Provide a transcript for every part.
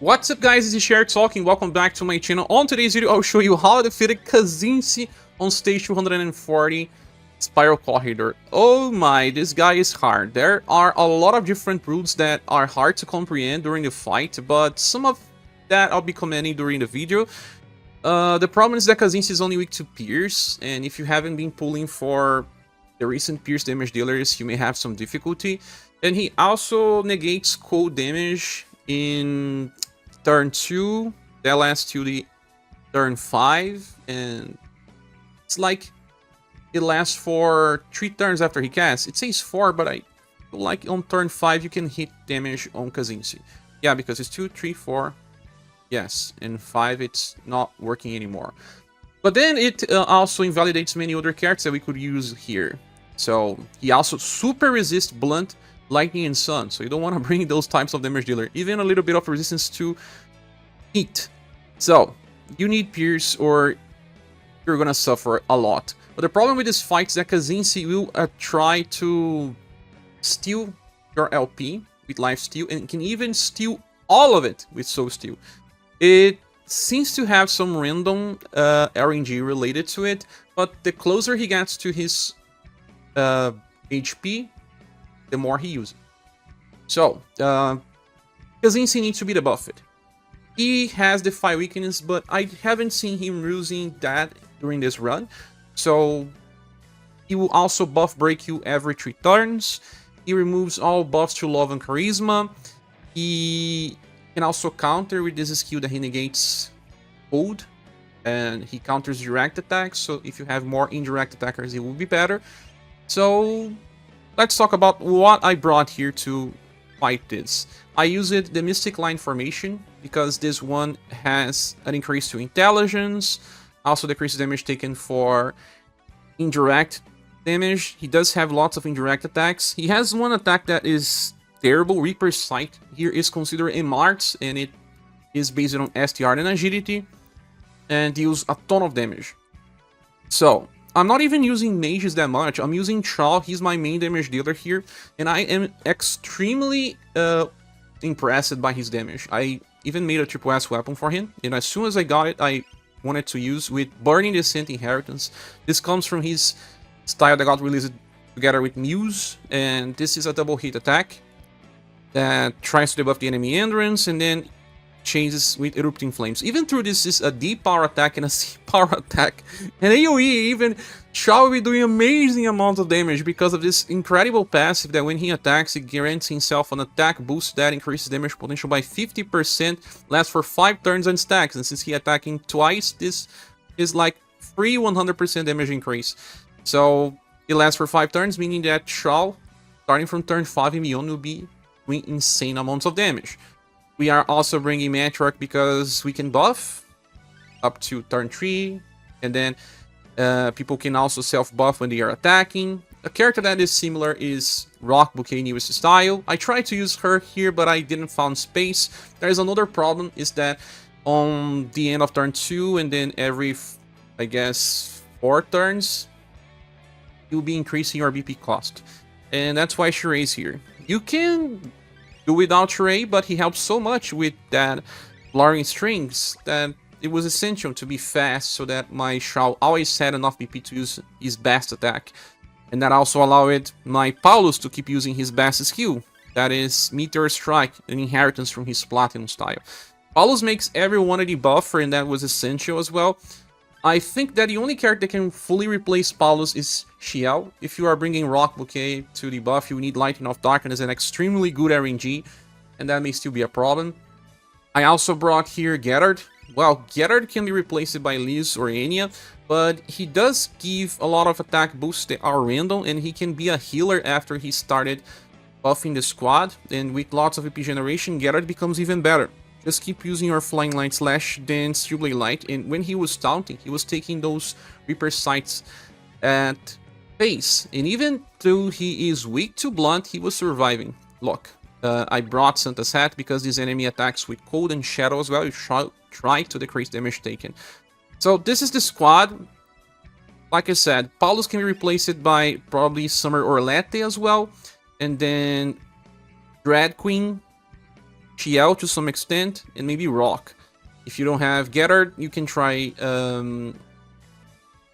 What's up guys, this is Shirei talking, welcome back to my channel. On today's video, I'll show you how I defeated Kzinssie on stage 240 Spiral Corridor. Oh my, this guy is hard. There are a lot of different rules that are hard to comprehend during the fight, but some of that I'll be commenting during the video. The problem is that Kzinssie is only weak to Pierce, and if you haven't been pulling for the recent Pierce damage dealers, you may have some difficulty. And he also negates cold damage in turn 2, that lasts to the turn 5, and it's like it lasts for 3 turns after he casts. It says 4, but I feel like on turn 5 you can hit damage on Kzinssie. Yeah, because it's 2, 3, 4, yes, and 5 it's not working anymore. But then it also invalidates many other cards that we could use here. So he also super resists Blunt, Lightning, and Sun, so you don't want to bring those types of damage dealer. Even a little bit of resistance to heat. So you need Pierce or you're gonna suffer a lot. But the problem with this fight is that Kzinssie will try to steal your LP with Life Steal, and can even steal all of it with Soul Steal. It seems to have some random RNG related to it, but the closer he gets to his HP, the more he uses. So, Kzinssie needs to be debuffed. He has the 5 weakness, but I haven't seen him using that during this run. So, he will also buff break you every 3 turns. He removes all buffs to Love and Charisma. He can also counter with this skill that he negates Cold, and he counters direct attacks. So, if you have more indirect attackers, it will be better. So, let's talk about what I brought here to fight this. I used the Mystic Line formation because this one has an increase to intelligence, also decreases damage taken for indirect damage. He does have lots of indirect attacks. He has one attack that is terrible. Reaper's Sight here is considered a Mart, and it is based on STR and agility, and deals a ton of damage. So, I'm not even using mages that much. I'm using Charl. He's my main damage dealer here, and I am extremely impressed by his damage. I even made a triple S weapon for him, and as soon as I got it, I wanted to use with Burning Descent Inheritance. This comes from his style that got released together with Muse, and this is a double hit attack that tries to debuff the enemy endurance, and then changes with Erupting Flames. Even though this is a D power attack and a C power attack, and AoE, even Charl will be doing amazing amount of damage because of this incredible passive that when he attacks, he guarantees himself an attack boost that increases damage potential by 50%, lasts for 5 turns and stacks, and since he attacking twice, this is like free 100% damage increase. So it lasts for 5 turns, meaning that Charl, starting from turn 5 and beyond, will be doing insane amounts of damage. We are also bringing Matriarch because we can buff up to turn 3, and then people can also self-buff when they are attacking. A character that is similar is Rock Bouquet UniverSe style. I tried to use her here, but I didn't find space. There is another problem, is that on the end of turn 2, and then every, I guess, 4 turns, you'll be increasing your BP cost. And that's why Shirei is here. You can do without Shirei, but he helps so much with that Blurring Strings that it was essential to be fast, so that my Charl always had enough BP to use his best attack. And that also allowed my Paulus to keep using his best skill, that is Meteor Strike, an inheritance from his Platinum style. Paulus makes everyone a debuffer, and that was essential as well. I think that the only character that can fully replace Paulus is Charl. If you are bringing Rock Bouquet to debuff, you need Lightning of Darkness and extremely good RNG, and that may still be a problem. I also brought here Gerard. Well, Gerard can be replaced by Liz or Enya, but he does give a lot of attack boosts that are random, and he can be a healer after he started buffing the squad, and with lots of EP generation, Gerard becomes even better. Just keep using your Flying Light Slash, then Steel Blade Light, and when he was taunting, he was taking those Reaper Sights at pace, and even though he is weak to Blunt, he was surviving. Look, I brought Santa's Hat because this enemy attacks with Cold and Shadow as well. You try to decrease damage taken. So this is the squad. Like I said, Paulus can be replaced by probably Summer or Lete as well, and then Dread Queen Chiel to some extent, and maybe Rock. If you don't have Gerard, you can try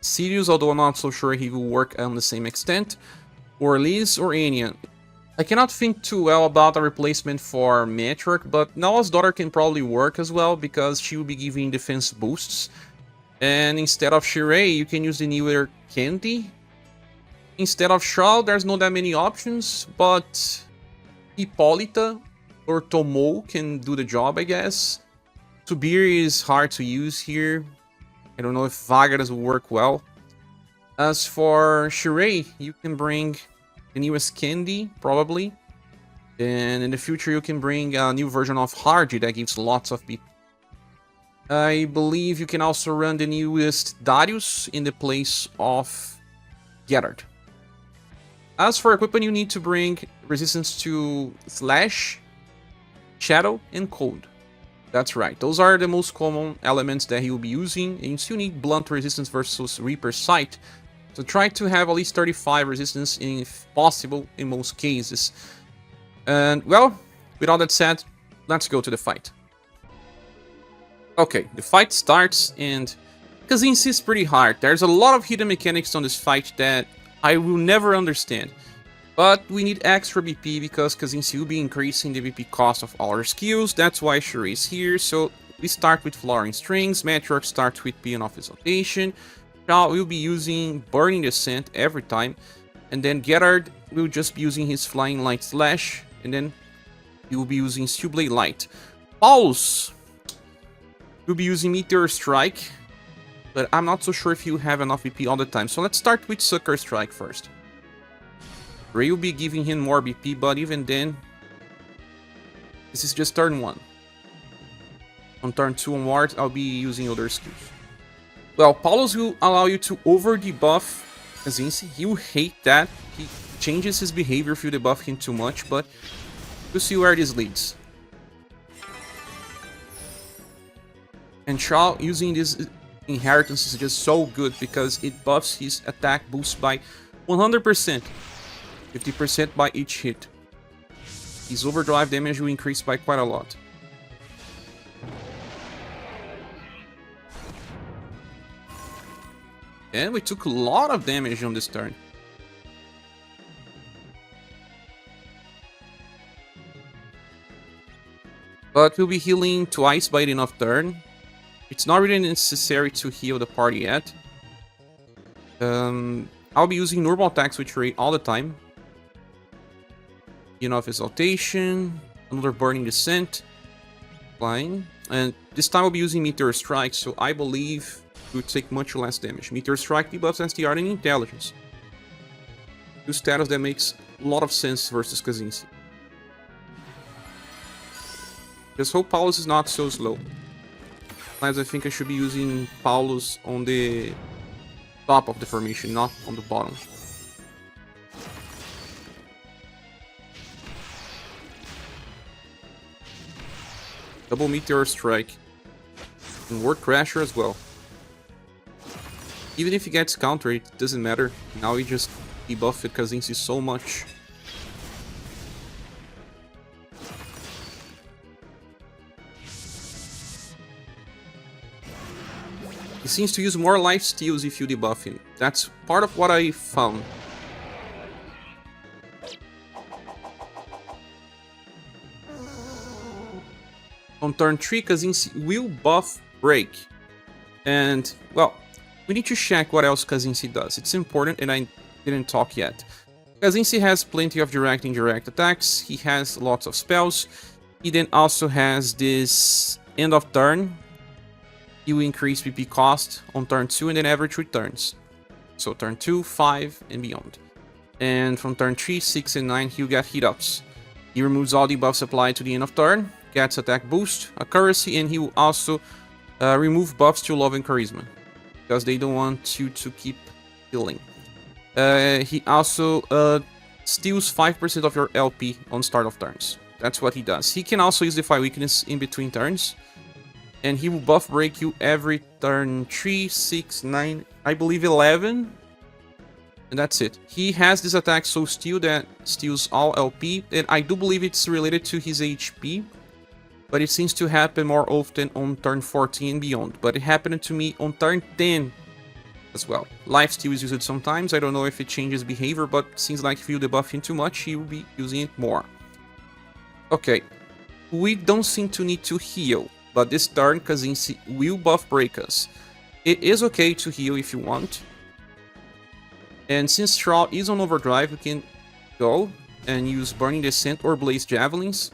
Sirius, although I'm not so sure he will work on the same extent, or Liz or Anya. I cannot think too well about a replacement for Matri, but Noah's daughter can probably work as well, because she will be giving defense boosts. And instead of Shirei, you can use the newer Candy. Instead of Charl, there's not that many options, but Hippolyta or Tomo can do the job, I guess. ScherBR is hard to use here. I don't know if Vagaras will work well. As for Shirei, you can bring the newest Candy, probably. And in the future, you can bring a new version of Hardy that gives lots of BP. I believe you can also run the newest Darius in the place of Gerard. As for equipment, you need to bring resistance to Slash, Shadow, and Cold. That's right, those are the most common elements that he will be using, and you still need Blunt resistance versus Reaper's Sight. So try to have at least 35 resistance if possible in most cases. And well, with all that said, let's go to the fight. Okay, the fight starts, and Kzinssie is pretty hard. There's a lot of hidden mechanics on this fight that I will never understand. But we need extra BP because Kzinssie will be increasing the BP cost of all her skills. That's why Shirei is here. So we start with Flooring Strings. Matri starts with Peon of Exaltation. Charl will be using Burning Descent every time. And then Gerard will just be using his Flying Light Slash. And then he will be using Steel Blade Light. Paulus will be using Meteor Strike. But I'm not so sure if he'll have enough BP all the time. So let's start with Sucker Strike first. Ray will be giving him more BP, but even then, this is just turn 1. On turn 2 onwards, I'll be using other skills. Well, Paulus will allow you to over-debuff Kzinssie. He will hate that. He changes his behavior if you debuff him too much, but we'll see where this leads. And Charl using this inheritance is just so good because it buffs his attack boost by 100%. 50% by each hit. His overdrive damage will increase by quite a lot. And we took a lot of damage on this turn. But we'll be healing twice by the end of turn. It's not really necessary to heal the party yet. I'll be using normal attacks with Shirei all the time. Of Exaltation, another Burning Descent, flying, and this time I'll be using Meteor Strike, so I believe it would take much less damage. Meteor Strike debuffs STR and Intelligence. Two status that makes a lot of sense versus Kzinssie. Just hope Paulus is not so slow. Sometimes I think I should be using Paulus on the top of the formation, not on the bottom. Double Meteor Strike. And Word Crasher as well. Even if he gets countered, it doesn't matter. Now he just debuffed Kzinssie so much. He seems to use more life steals if you debuff him. That's part of what I found. On turn 3, Kzinssie will buff Break. And, well, we need to check what else Kzinssie does. It's important, and I didn't talk yet. Kzinssie has plenty of direct and indirect attacks. He has lots of spells. He then also has this end of turn. He will increase PP cost on turn 2 and then every 3 turns. So turn 2, 5, and beyond. And from turn 3, 6, and 9, he'll get hit ups. He removes all debuffs applied to the end of turn. Gets attack boost, accuracy, and he will also remove buffs to love and charisma because they don't want you to keep healing. He also steals 5% of your LP on start of turns. That's what he does. He can also use Defy Weakness in between turns, and he will buff break you every turn 3, 6, 9, I believe 11, and that's it. He has this attack So Steal that steals all LP, and I do believe it's related to his HP. but it seems to happen more often on turn 14 and beyond. But it happened to me on turn 10 as well. Lifesteal is used sometimes. I don't know if it changes behavior, but seems like if you debuff him too much, he will be using it more. Okay, we don't seem to need to heal, but this turn Kzinssie will buff break us. It is okay to heal if you want. And since Charl is on overdrive, we can go and use Burning Descent or Blaze Javelins.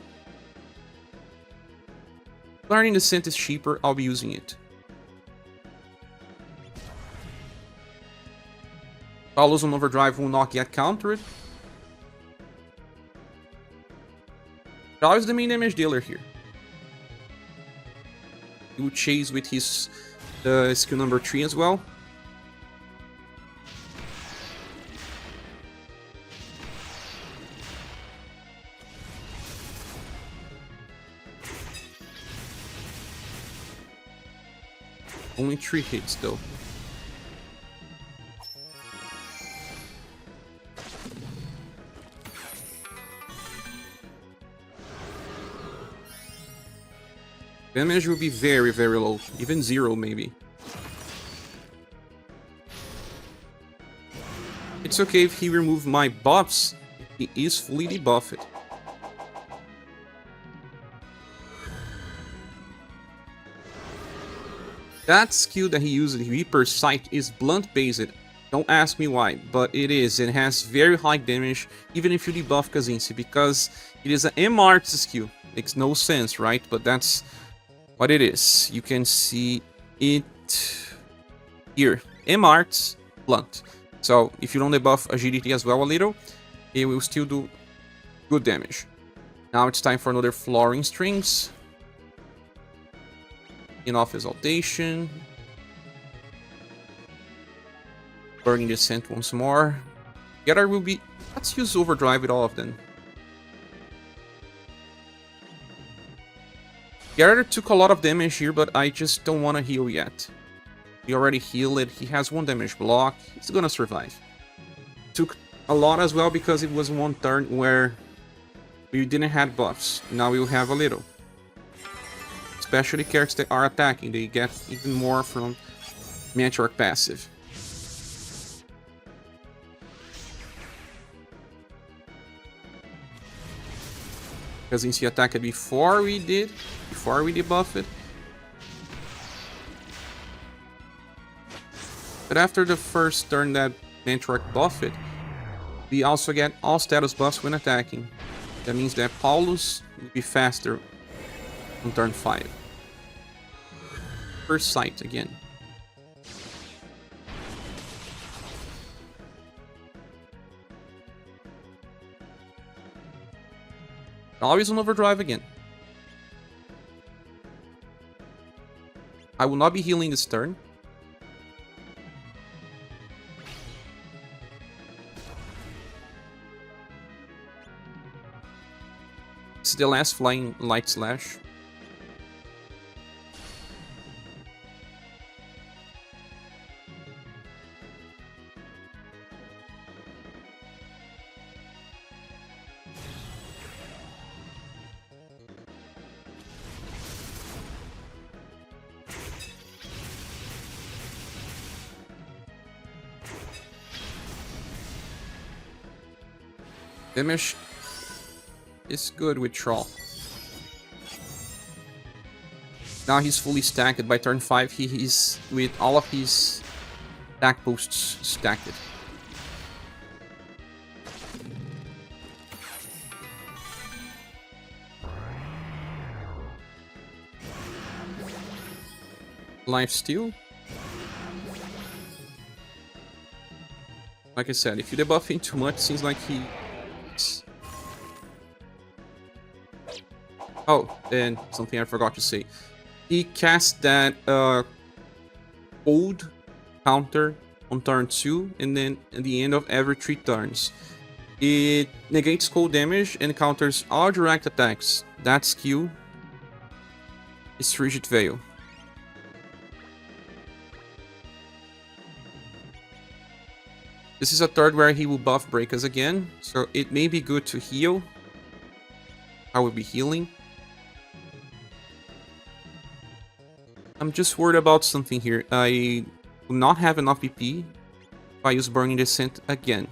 Burning Descent is cheaper, I'll be using it. Paulus on overdrive will not get countered. Charl is the main damage dealer here. He will chase with his skill number 3 as well. Only 3 hits though. Damage will be very, very low. Even 0 maybe. It's okay if he removes my buffs. He is fully debuffed. That skill that he uses, Reaper Sight, is blunt based. Don't ask me why, but it is. It has very high damage, even if you debuff Kzinssie, because it is an MR skill. Makes no sense, right? But that's what it is. You can see it here. MR blunt. So if you don't debuff agility as well a little, it will still do good damage. Now it's time for another Flooring Strings. Enough Exaltation. Burning Descent once more. Gerard will be... Let's use Overdrive with all of them. Gerard took a lot of damage here, but I just don't want to heal yet. He already healed it. He has 1 damage block. He's gonna survive. Took a lot as well because it was one turn where we didn't have buffs. Now we'll have a little. Especially characters that are attacking. They get even more from Matriarch passive. Kzinssie attacked before we debuffed it. But after the first turn that Matriarch buffed it, we also get all status buffs when attacking. That means that Paulus will be faster on turn 5. First sight again. Always on overdrive again. I will not be healing this turn. It's the last flying light slash. Damage is good with Charl. Now he's fully stacked. By turn 5, he is with all of his attack boosts stacked. Lifesteal. Like I said, if you debuff him too much, seems like he... Oh, and something I forgot to say. He cast that cold counter on turn 2, and then at the end of every 3 turns. It negates cold damage and counters all direct attacks. That skill is Frigid Veil. This is a third where he will buff break us again, so it may be good to heal. I will be healing. I'm just worried about something here. I do not have enough BP if I use Burning Descent again.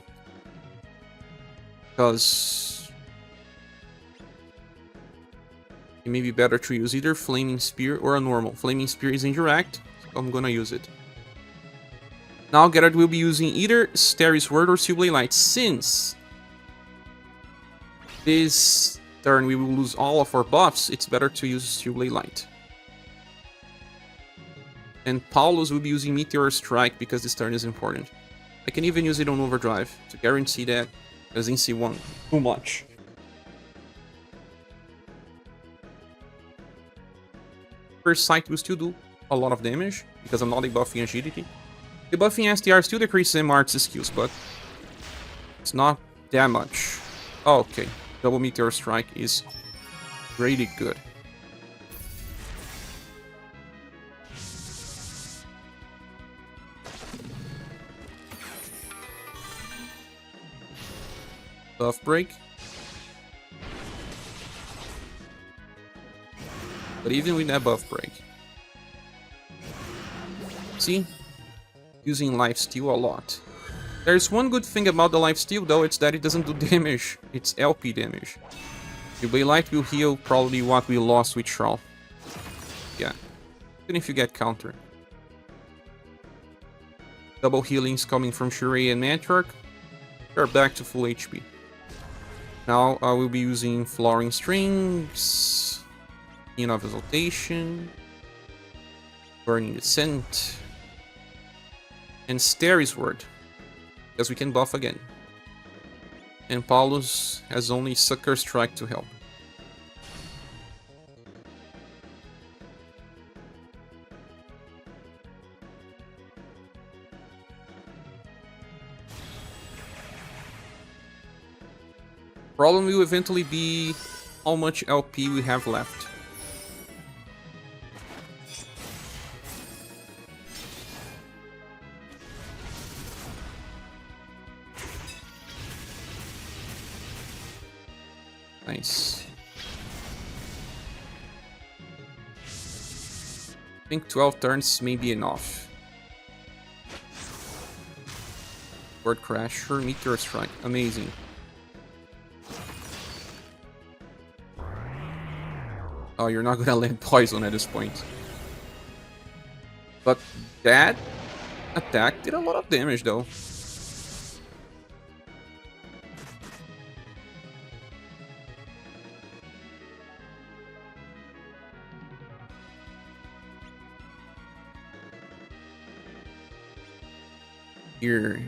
Because it may be better to use either Flaming Spear or a normal. Flaming Spear is indirect, so I'm gonna use it. Now Gerard will be using either Starry Sword or Steelblade Light. Since this turn we will lose all of our buffs, it's better to use Steelblade Light. And Paulus will be using Meteor Strike because this turn is important. I can even use it on Overdrive to guarantee that Kzinssie won too much. First Sight will still do a lot of damage because I'm not debuffing Agility. Debuffing STR still decreases MR's skills, but it's not that much. Oh, okay, double Meteor Strike is really good. Buff break. But even with that buff break, see, using lifesteal a lot. There's one good thing about the lifesteal though, it's that it doesn't do damage, it's LP damage. Steelblade Light will heal probably what we lost with Charl. Yeah, even if you get counter. Double healings coming from Shirei and Matri. We're back to full HP. Now I will be using Flooring Strings, Enough Exaltation, Burning Descent, and Starry Sword, because we can buff again. And Paulus has only Sucker Strike to help. Problem will eventually be how much LP we have left. Nice. I think 12 turns may be enough. Word Crasher, Meteor Strike, amazing. Oh, you're not gonna land poison at this point. But that attack did a lot of damage though. Here.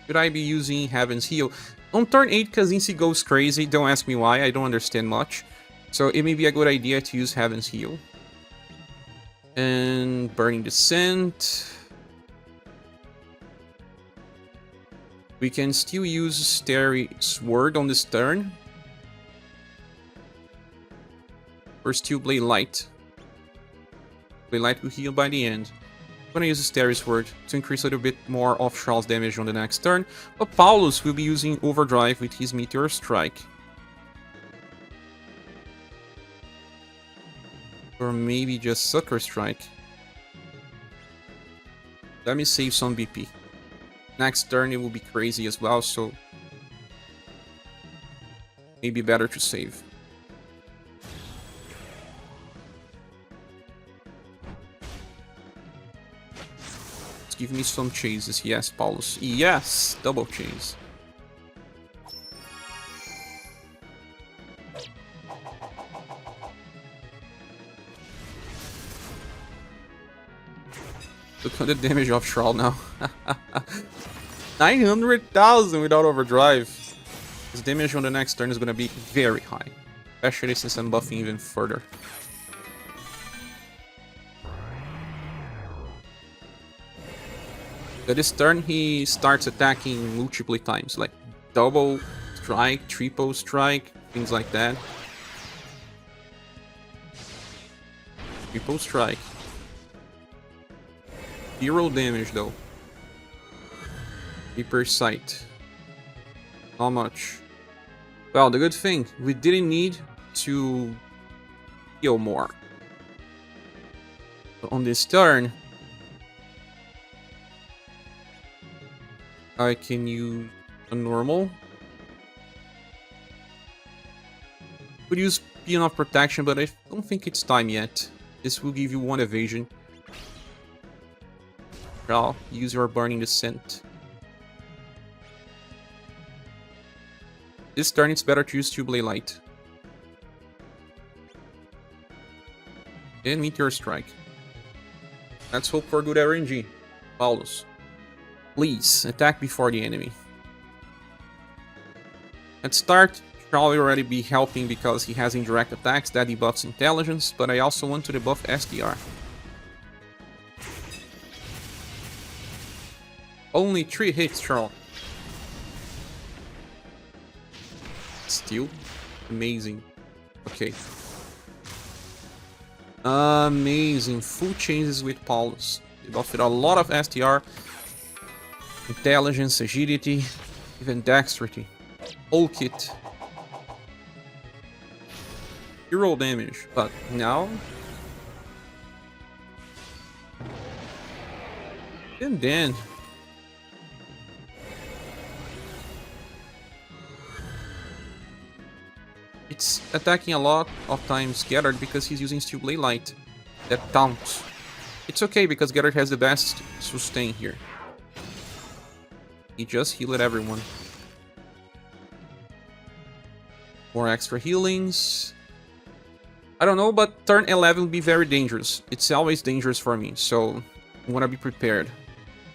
Should I be using Heaven's Heal? On turn 8, Kzinssie goes crazy. Don't ask me why, I don't understand much. So it may be a good idea to use Heaven's Heal. And Burning Descent. We can still use Starry Sword on this turn. Or Steelblade Light. Steelblade Light will heal by the end. I'm gonna use the Starry Sword to increase a little bit more of Charl's damage on the next turn. But Paulus will be using Overdrive with his Meteor Strike. Or maybe just Sucker Strike. Let me save some BP. Next turn it will be crazy as well, so maybe better to save. Let's give me some chases. Yes, Paulus. Yes! Double chase. Look at the damage of Charl now. 900,000 without Overdrive. His damage on the next turn is going to be very high. Especially since I'm buffing even further. But this turn he starts attacking multiple times. Like double strike, triple strike, things like that. Triple strike. 0 damage though. Deeper Sight. Not much. Well, the good thing, we didn't need to heal more. So on this turn, I can use a normal. Could use Peon of Protection, but I don't think it's time yet. This will give you 1 evasion. Charl, use your Burning Descent. This turn it's better to use Tubular Light. And Meteor Strike. Let's hope for good RNG. Paulus. Please, attack before the enemy. At start, Charl will already be helping because he has indirect attacks that debuffs intelligence, but I also want to debuff SDR. Only 3 hits, Charl. Still amazing. Okay. Amazing. Full changes with Paulus. Debuffed a lot of STR. Intelligence, agility, even dexterity. Whole kit. Hero damage, but now... And then... It's attacking a lot of times Gerard because he's using Steel Blade Light. That taunts. It's okay because Gerard has the best sustain here. He just healed everyone. More extra healings. I don't know, but turn 11 will be very dangerous. It's always dangerous for me, so I want to be prepared.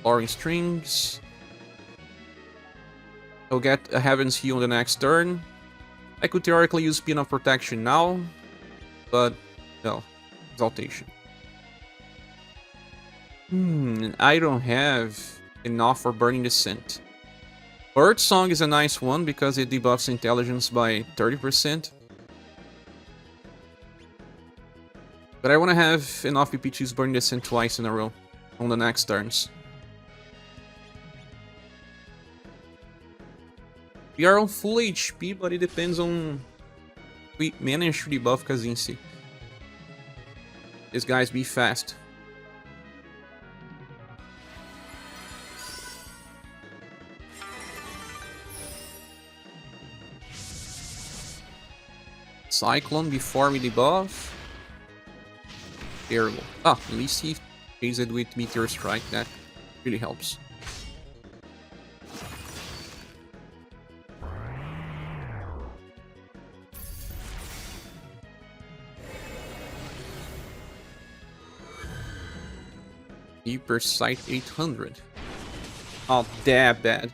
Orange strings. I'll get a Heaven's Heal on the next turn. I could theoretically use Peon of Protection now, but no. Exaltation. I don't have enough for Burning Descent. Bird Song is a nice one because it debuffs intelligence by 30%. But I want to have enough PP to use Burning Descent twice in a row on the next turns. We are on full HP, but it depends on if we manage to debuff Kzinssie. These guys be fast. Cyclone before we debuff. Terrible. Ah, at least he phased it with Meteor Strike. That really helps. Deeper Sight 800. Oh, that bad.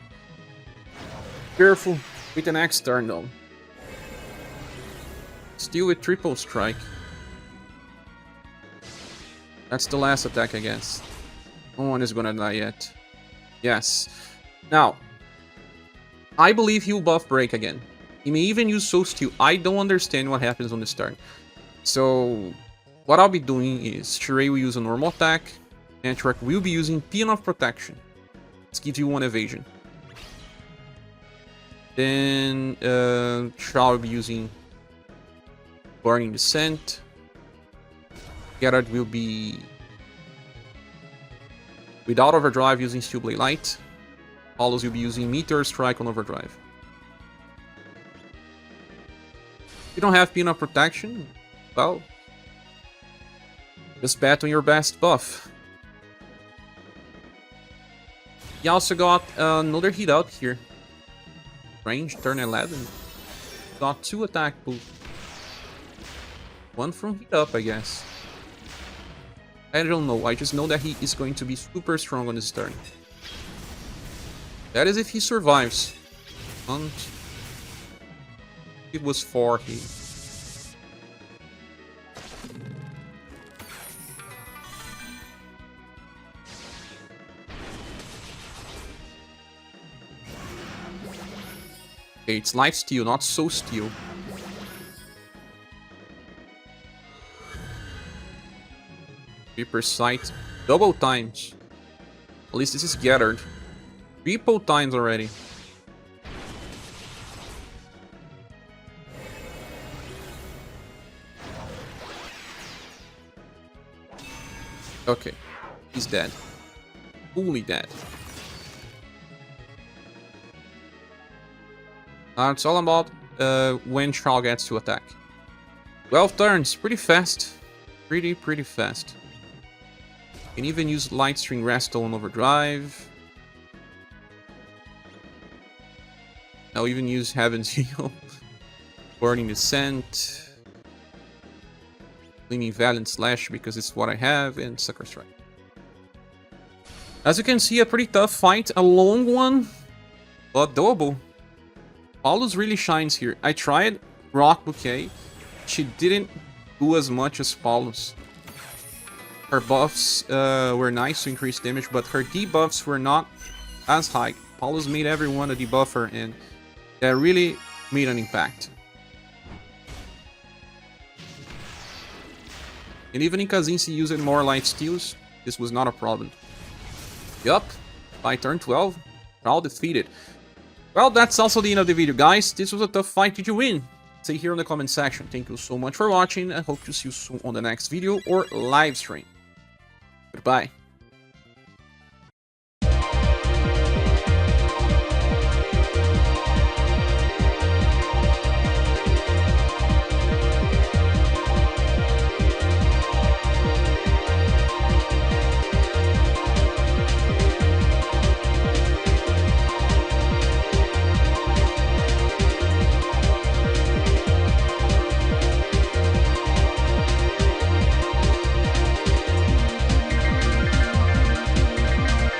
Careful with the next turn though. Still with triple strike. That's the last attack, I guess. No one is gonna die yet. Yes. Now, I believe he'll buff break again. He may even use Soul Steal. I don't understand what happens on this turn. So, what I'll be doing is Shirei will use a normal attack. Matri will be using Peon of Protection. This gives you 1 evasion. Then Charl will be using Burning Descent. Gerard will be without Overdrive using Steel Blade Light. Paulus will be using Meteor Strike on Overdrive. If you don't have Peon of Protection, well, just bet on your best buff. He also got another hit out here. Range, turn 11. Got 2 attack boost. 1 from hit up, I guess. I don't know, I just know that he is going to be super strong on this turn. That is if he survives. And it was 4 hits. Okay, it's life steal, not soul steal. Reaper Sight double times. At least this is Gerard. Triple times already. Okay, he's dead. Fully dead. It's all about when Charl gets to attack. 12 turns, pretty fast. Pretty fast. Can even use Light String Resto on Overdrive. I'll even use Heaven's Heal. Burning Descent. Leaning Valiant Slash because it's what I have, and Sucker Strike. As you can see, a pretty tough fight. A long one, but doable. Paulus really shines here. I tried Rock Bouquet. She didn't do as much as Paulus. Her buffs were nice to increase damage, but her debuffs were not as high. Paulus made everyone a debuffer, and that really made an impact. And even in Kzinssie using more life steals, this was not a problem. Yup, by turn 12, Charl defeated. Well, that's also the end of the video, guys. This was a tough fight. Did you win? Say here in the comment section. Thank you so much for watching. I hope to see you soon on the next video or live stream. Goodbye.